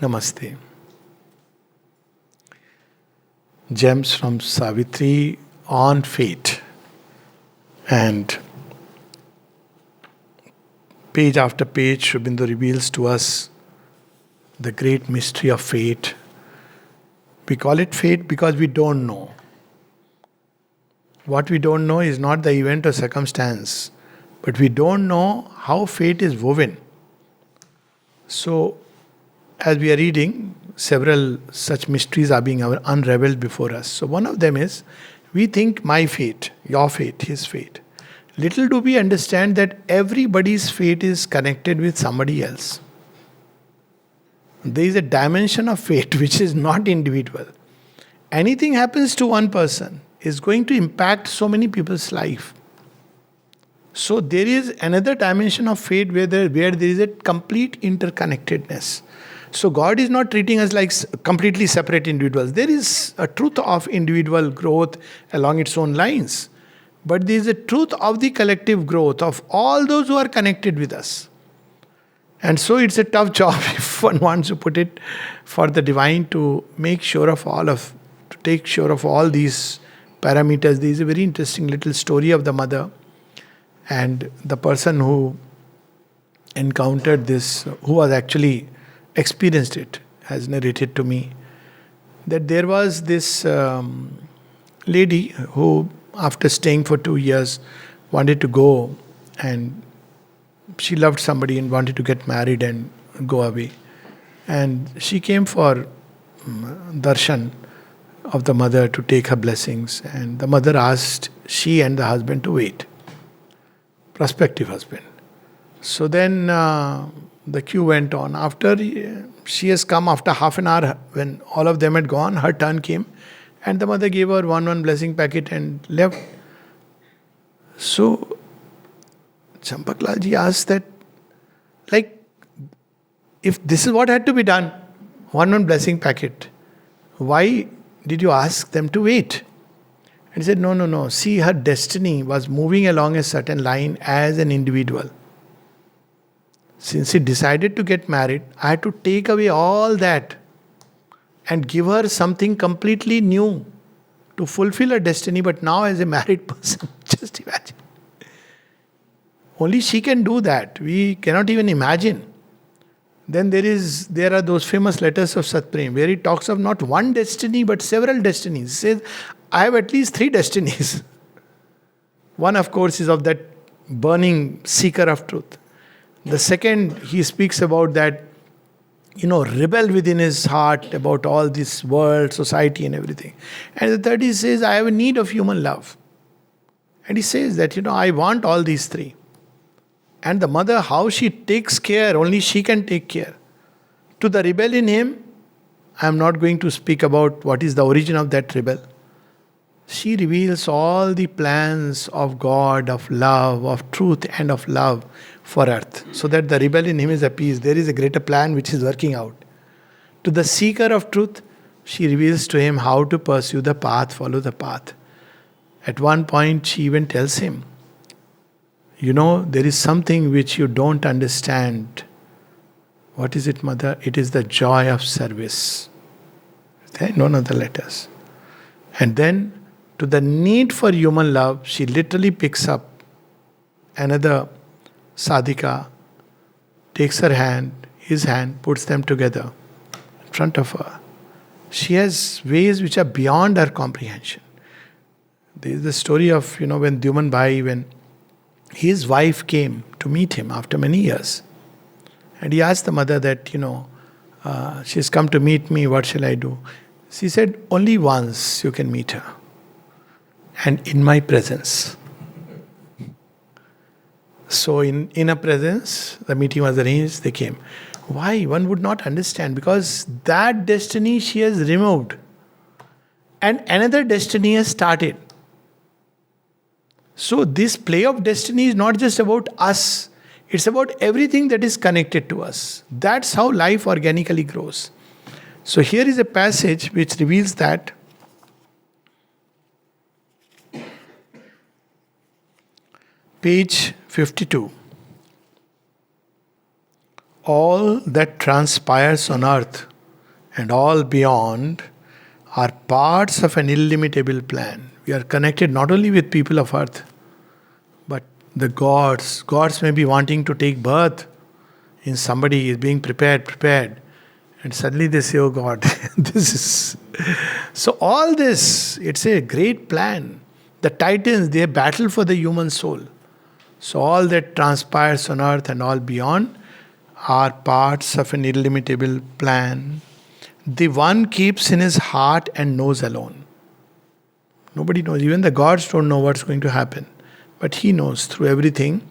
Namaste. Gems from Savitri on fate. And page after page, Sri Aurobindo reveals to us the great mystery of fate. We call it fate because we don't know. What we don't know is not the event or circumstance, but we don't know how fate is woven. So, as we are reading, several such mysteries are being unraveled before us. So, one of them is we think my fate, your fate, his fate. Little do we understand that everybody's fate is connected with somebody else. There is a dimension of fate which is not individual. Anything happens to one person is going to impact so many people's life. So there is another dimension of fate where there is a complete interconnectedness. So God is not treating us like completely separate individuals. There is a truth of individual growth along its own lines. But there is a truth of the collective growth of all those who are connected with us. And so it's a tough job, if one wants to put it, for the divine to make sure of to take sure of all these parameters. There is a very interesting little story of the mother and the person who encountered this, who was actually experienced it, has narrated to me that there was this lady who, after staying for 2 years, wanted to go, and she loved somebody and wanted to get married and go away. And she came for darshan of the mother to take her blessings. And the mother asked she and the husband to wait, prospective husband. So then the queue went on. After she has come, after half an hour, when all of them had gone, her turn came, and the mother gave her one blessing packet and left. So Champaklalji asked that, like, if this is what had to be done, one blessing packet, why did you ask them to wait? And he said, no. See, her destiny was moving along a certain line as an individual. Since she decided to get married, I had to take away all that and give her something completely new to fulfill her destiny, but now as a married person, just imagine. Only she can do that. We cannot even imagine. Then there are those famous letters of Satprem where he talks of not one destiny but several destinies. He says, I have at least 3 destinies. One, of course, is of that burning seeker of truth. The second, he speaks about that, rebel within his heart about all this world, society and everything. And the third, he says, I have a need of human love. And he says that, I want all these 3. And the mother, how she takes care, only she can take care. To the rebel in him, I am not going to speak about what is the origin of that rebel. She reveals all the plans of God, of love, of truth and of love for earth. So that the rebel in him is appeased. There is a greater plan which is working out. To the seeker of truth, she reveals to him how to pursue the path, follow the path. At one point, she even tells him, there is something which you don't understand. What is it, mother? It is the joy of service. There are none of the letters. And then, to the need for human love, she literally picks up another sadhika, takes her hand, his hand, puts them together in front of her. She has ways which are beyond her comprehension. There is the story of, when Dyuman Bhai, when his wife came to meet him after many years. And he asked the mother that, she's come to meet me, what shall I do? She said, only once you can meet her. And in my presence. So in her presence, the meeting was arranged, they came. Why? One would not understand, because that destiny she has removed. And another destiny has started. So this play of destiny is not just about us. It's about everything that is connected to us. That's how life organically grows. So here is a passage which reveals that. Page 52. all that transpires on earth and all beyond are parts of an illimitable plan. We are connected not only with people of earth, but the gods. Gods may be wanting to take birth in somebody, is being prepared. And suddenly they say, oh God, this is. So, all this, it's a great plan. The Titans, they battle for the human soul. So, all that transpires on earth and all beyond are parts of an illimitable plan. The one keeps in his heart and knows alone. Nobody knows. Even the gods don't know what's going to happen. But he knows through everything.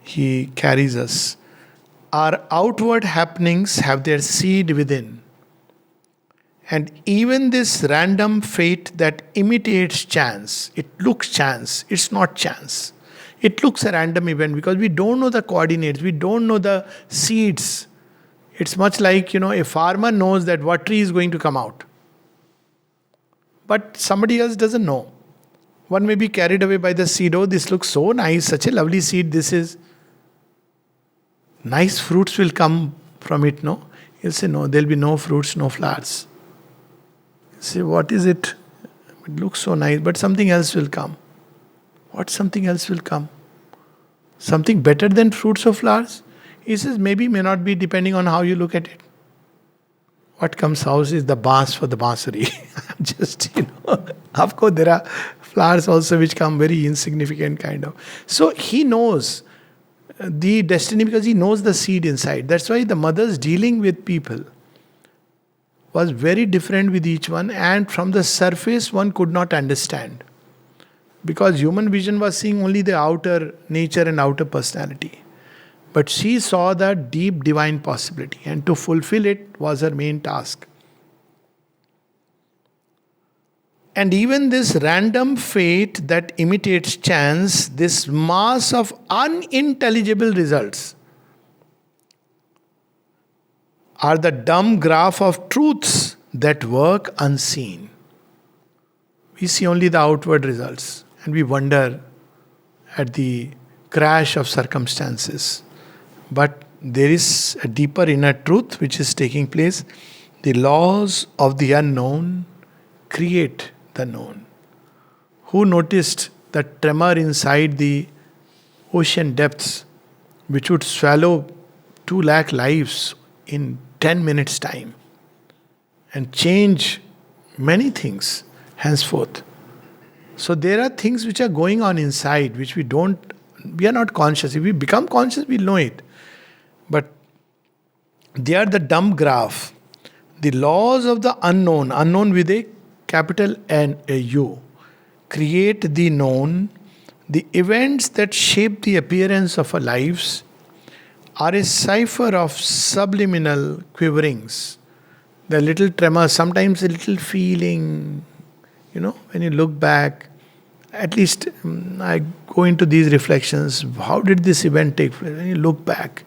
He carries us. Our outward happenings have their seed within. And even this random fate that imitates chance, it looks chance, it's not chance. It looks a random event because we don't know the coordinates, we don't know the seeds. It's much like, a farmer knows that what tree is going to come out. But somebody else doesn't know. One may be carried away by the seed. Oh, this looks so nice, such a lovely seed this is. Nice fruits will come from it, no? He'll say, no, there'll be no fruits, no flowers. He'll say, what is it? It looks so nice, but something else will come. What something else will come? Something better than fruits or flowers? He says, maybe, may not be, depending on how you look at it. What comes out is the bass for the bansuri. Just, of course, there are flowers also which come very insignificant kind of. So he knows the destiny because he knows the seed inside. That's why the mother's dealing with people was very different with each one, and from the surface one could not understand. Because human vision was seeing only the outer nature and outer personality. But she saw the deep divine possibility, and to fulfill it was her main task. And even this random fate that imitates chance, this mass of unintelligible results, are the dumb graph of truths that work unseen. We see only the outward results, and we wonder at the crash of circumstances. But there is a deeper inner truth which is taking place. The laws of the unknown create the known. Who noticed the tremor inside the ocean depths which would swallow 2 lakh lives in 10 minutes' time and change many things henceforth? So there are things which are going on inside which we are not conscious. If we become conscious, we'll know it. But they are the dumb graph. The laws of the unknown with a capital N, a U, create the known. The events that shape the appearance of our lives are a cipher of subliminal quiverings. The little tremor, sometimes a little feeling, when you look back. At least I go into these reflections. How did this event take place? When you look back,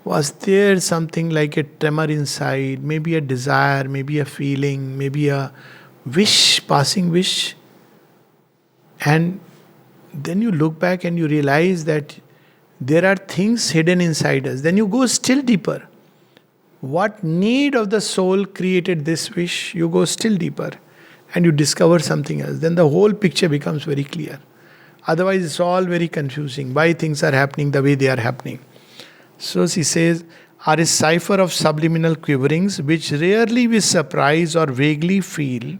was there something like a tremor inside, maybe a desire, maybe a feeling, maybe a wish, passing wish? And then you look back and you realize that there are things hidden inside us. Then you go still deeper. What need of the soul created this wish? You go still deeper and you discover something else. Then the whole picture becomes very clear. Otherwise, it's all very confusing. Why things are happening the way they are happening. So she says, are a cipher of subliminal quiverings which rarely we surprise or vaguely feel,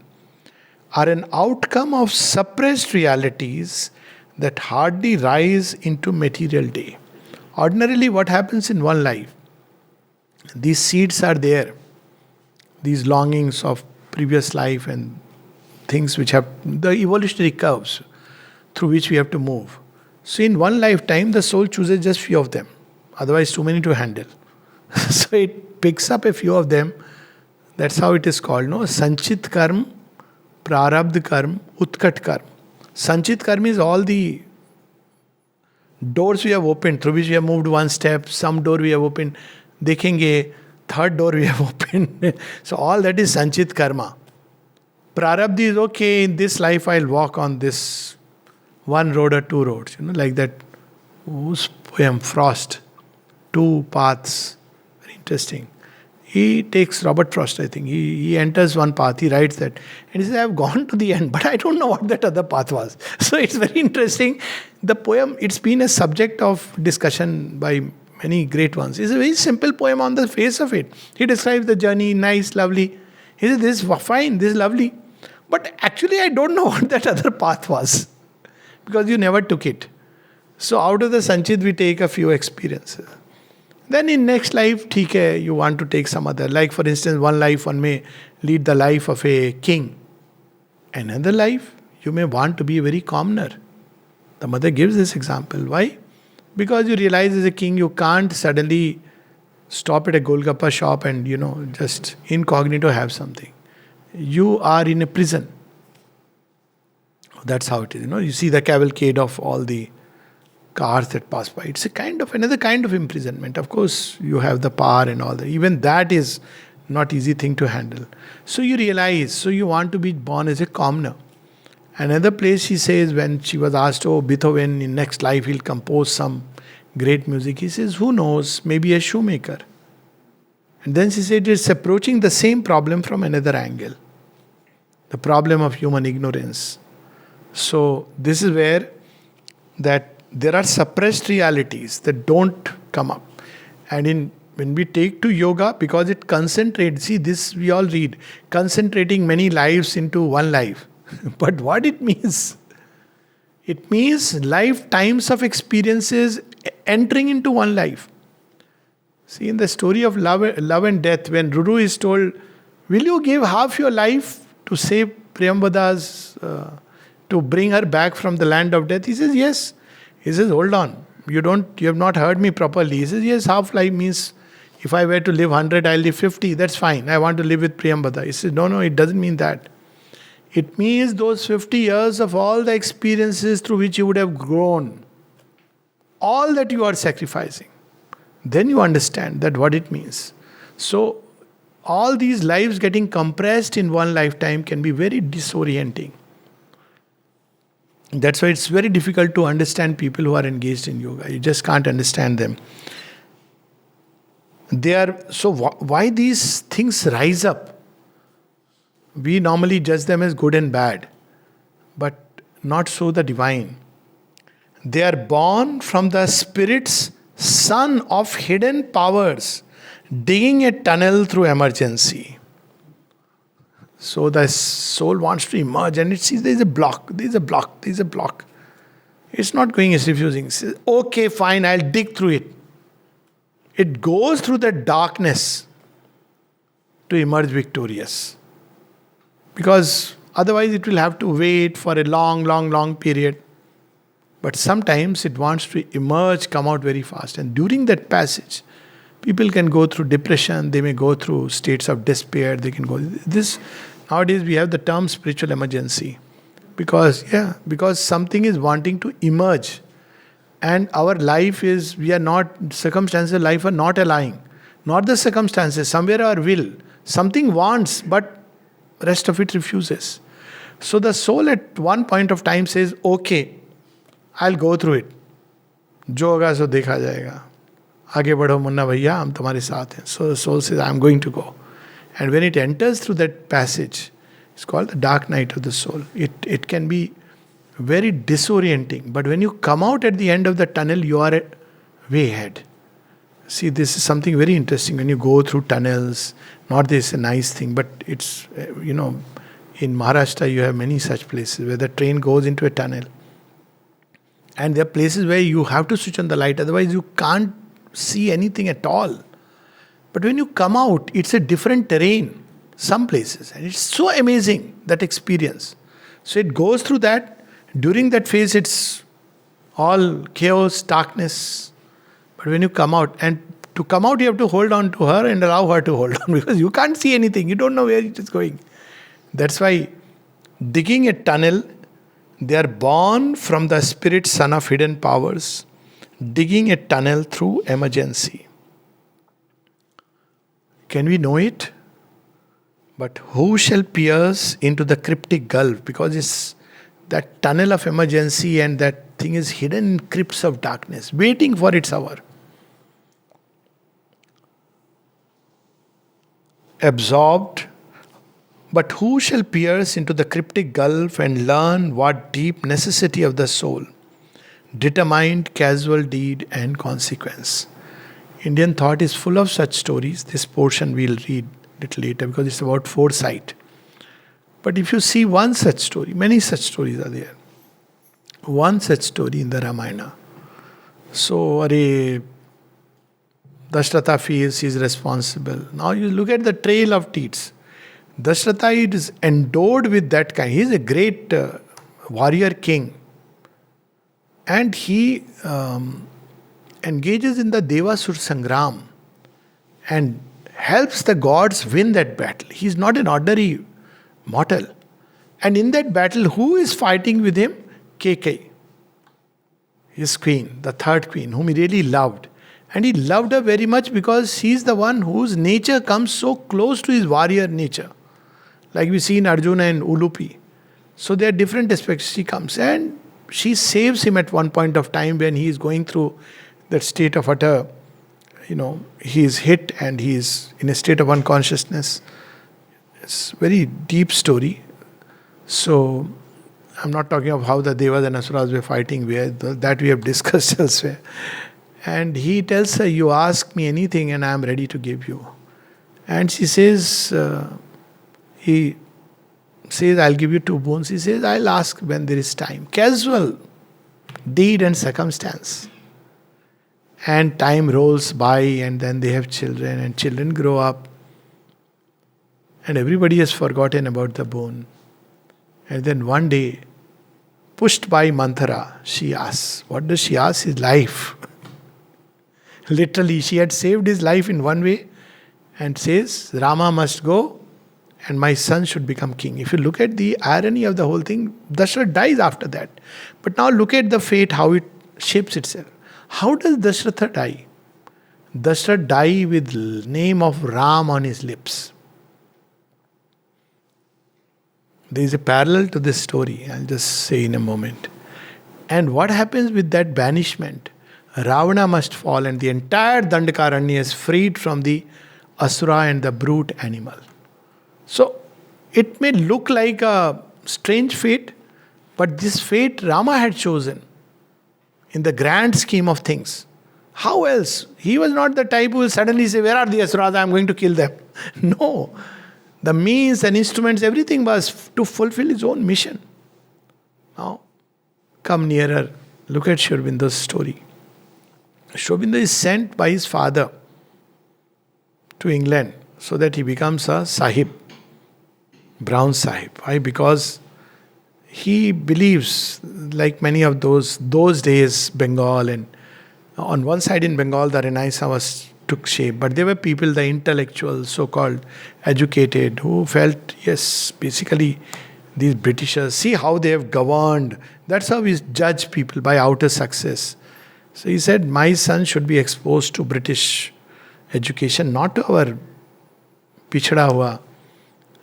are an outcome of suppressed realities that hardly rise into material day. Ordinarily, what happens in one life? These seeds are there, these longings of previous life and things which have the evolutionary curves through which we have to move. So in one lifetime, the soul chooses just few of them. Otherwise, too many to handle. So it picks up a few of them. That's how it is called, no? Sanchit karm, prarabdh karm, utkat karm. Sanchit karm is all the doors we have opened, through which we have moved one step, some door we have opened, dekhenge, third door we have opened. So all that is Sanchit karma. Prarabdh is okay, in this life I'll walk on this one road or 2 roads. Like that, whose poem, Frost. 2 paths interesting. He takes Robert Frost, I think. He enters one path, he writes that. And he says, I've gone to the end, but I don't know what that other path was. So it's very interesting. The poem, it's been a subject of discussion by many great ones. It's a very simple poem on the face of it. He describes the journey, nice, lovely. He says, this is fine, this is lovely. But actually, I don't know what that other path was. Because you never took it. So out of the Sanchit, we take a few experiences. Then in next life, theek hai, you want to take some other. Like for instance, one life one may lead the life of a king. Another life, you may want to be a very commoner. The mother gives this example. Why? Because you realize as a king, you can't suddenly stop at a Golgappa shop and, just incognito have something. You are in a prison. That's how it is. You see the cavalcade of all the cars that pass by. It's another kind of imprisonment. Of course, you have the power and all that. Even that is not easy thing to handle. So you realize, so you want to be born as a commoner. Another place she says when she was asked, Beethoven in next life he'll compose some great music. He says, who knows, maybe a shoemaker. And then she said it's approaching the same problem from another angle. The problem of human ignorance. So this is where that there are suppressed realities that don't come up. And when we take to yoga, because it concentrates, see this we all read, concentrating many lives into one life. But what it means? It means lifetimes of experiences entering into one life. See in the story of love and death, when Ruru is told, will you give half your life to save Priyambada's, to bring her back from the land of death? He says, yes. He says, hold on, you have not heard me properly. He says, yes, half life means if I were to live 100, I'll live 50. That's fine. I want to live with Priyambada. He says, no, it doesn't mean that. It means those 50 years of all the experiences through which you would have grown, all that you are sacrificing. Then you understand that what it means. So, all these lives getting compressed in one lifetime can be very disorienting. That's why it's very difficult to understand people who are engaged in yoga. You just can't understand them. Why these things rise up? We normally judge them as good and bad, but not so the divine. They are born from the spirit's sun of hidden powers, digging a tunnel through emergency. So the soul wants to emerge and it sees there is a block. It's not going, it's refusing. It says, okay, fine, I'll dig through it. It goes through the darkness to emerge victorious. Because otherwise it will have to wait for a long period. But sometimes it wants to emerge, come out very fast. And during that passage, people can go through depression, they may go through states of despair, they can go... Nowadays we have the term spiritual emergency. Because something is wanting to emerge. And our life is, circumstances of life are not allowing. Not the circumstances, somewhere our will. Something wants, but rest of it refuses. So the soul at one point of time says, okay, I'll go through it. जो होगा सो देखा जाएगा. आगे बढ़ो मुन्ना भैया, हम तुम्हारे साथ हैं. So the soul says, I'm going to go. And when it enters through that passage, it's called the dark night of the soul. It can be very disorienting. But when you come out at the end of the tunnel, you are way ahead. See, this is something very interesting. When you go through tunnels, not this is a nice thing, but it's, in Maharashtra you have many such places where the train goes into a tunnel. And there are places where you have to switch on the light, otherwise you can't see anything at all. But when you come out, it's a different terrain, some places. And it's so amazing, that experience. So it goes through that. During that phase, it's all chaos, darkness. But when you come out, and to come out, you have to hold on to her and allow her to hold on, because you can't see anything. You don't know where it is going. That's why digging a tunnel, they are born from the spirit sun of hidden powers, digging a tunnel through emergency. Can we know it? But who shall pierce into the cryptic gulf? Because it's that tunnel of emergency, and that thing is hidden in crypts of darkness, waiting for its hour. absorbed. But who shall pierce into the cryptic gulf and learn what deep necessity of the soul, determined casual deed and consequence? Indian thought is full of such stories. This portion we'll read little later because it's about foresight. But if you see one such story, many such stories are there. One such story in the Ramayana. So, Dashratha feels he is responsible. Now you look at the trail of deeds. Dashratha is endowed with that kind. He is a great warrior king. And he engages in the Devasur Sangram and helps the gods win that battle. He is not an ordinary mortal. And in that battle, who is fighting with him? Kekai, his queen, the third queen, whom he really loved. And he loved her very much because he is the one whose nature comes so close to his warrior nature. Like we see in Arjuna and Ulupi. So there are different aspects. She comes and she saves him at one point of time when he is going through that state of utter, he is hit and he is in a state of unconsciousness. It's a very deep story. So I'm not talking of how the Devas and Asuras were fighting, that we have discussed elsewhere. And he tells her, you ask me anything and I am ready to give you. And she says, he says, I'll give you 2 boons. He says, I'll ask when there is time. Casual deed and circumstance. And time rolls by and then they have children and children grow up. And everybody has forgotten about the boon. And then one day, pushed by Manthara, she asks. What does she ask? His life. Literally, she had saved his life in one way and says, Rama must go and my son should become king. If you look at the irony of the whole thing, Dashrath dies after that. But now look at the fate, how it shapes itself. How does Dashratha die? Dashrath dies with name of Ram on his lips. There is a parallel to this story, I'll just say in a moment. And what happens with that banishment? Ravana must fall and the entire Dandakaranya is freed from the Asura and the brute animal. So, it may look like a strange fate, but this fate Rama had chosen in the grand scheme of things. How else? He was not the type who will suddenly say, where are the Asuras? I am going to kill them. No. The means and instruments, everything was to fulfill his own mission. Now, come nearer. Look at Sri Aurobindo's story. Sri Aurobindo is sent by his father to England so that he becomes a Sahib, Brown Sahib. Why? Because he believes, like many of those days, Bengal, and on one side in Bengal, the Renaissance took shape, but there were people, the intellectuals, so-called educated, who felt, yes, basically, these Britishers, see how they have governed. That's how we judge people, by outer success. So he said, my son should be exposed to British education, not to our pichda hua.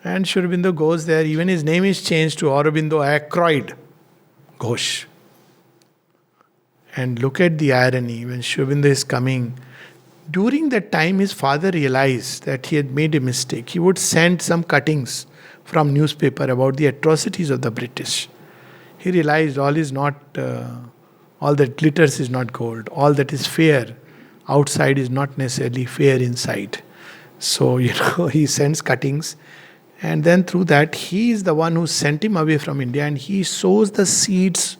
And Sri Aurobindo goes there, even his name is changed to Aurobindo Ackroyd Ghosh. And look at the irony, when Sri Aurobindo is coming, during that time his father realized that he had made a mistake. He would send some cuttings from newspaper about the atrocities of the British. He realized all that glitters is not gold. All that is fair outside is not necessarily fair inside. So, he sends cuttings. And then through that, he is the one who sent him away from India and he sows the seeds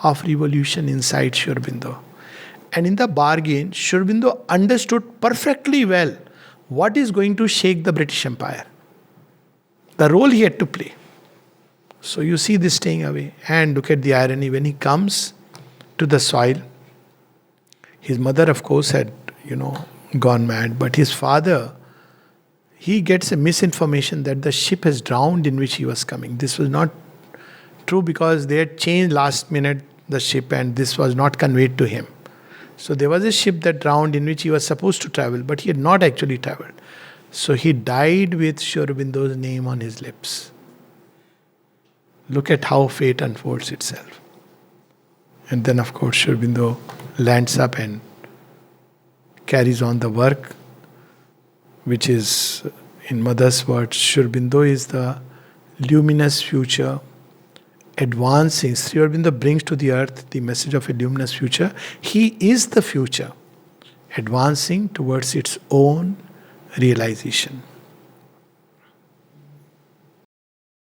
of revolution inside Sri Aurobindo. And in the bargain, Sri Aurobindo understood perfectly well what is going to shake the British Empire. The role he had to play. So you see this staying away. And look at the irony, when he comes to the soil, his mother, of course, had, gone mad. But his father, he gets a misinformation that the ship has drowned in which he was coming. This was not true because they had changed last minute the ship and this was not conveyed to him. So there was a ship that drowned in which he was supposed to travel, but he had not actually traveled. So he died with Sri Aurobindo's name on his lips. Look at how fate unfolds itself. And then, of course, Sri Aurobindo lands up and carries on the work, which is, In Mother's words, Sri Aurobindo is the luminous future advancing. Sri Aurobindo brings to the earth the message of a luminous future. He is the future advancing towards its own realization.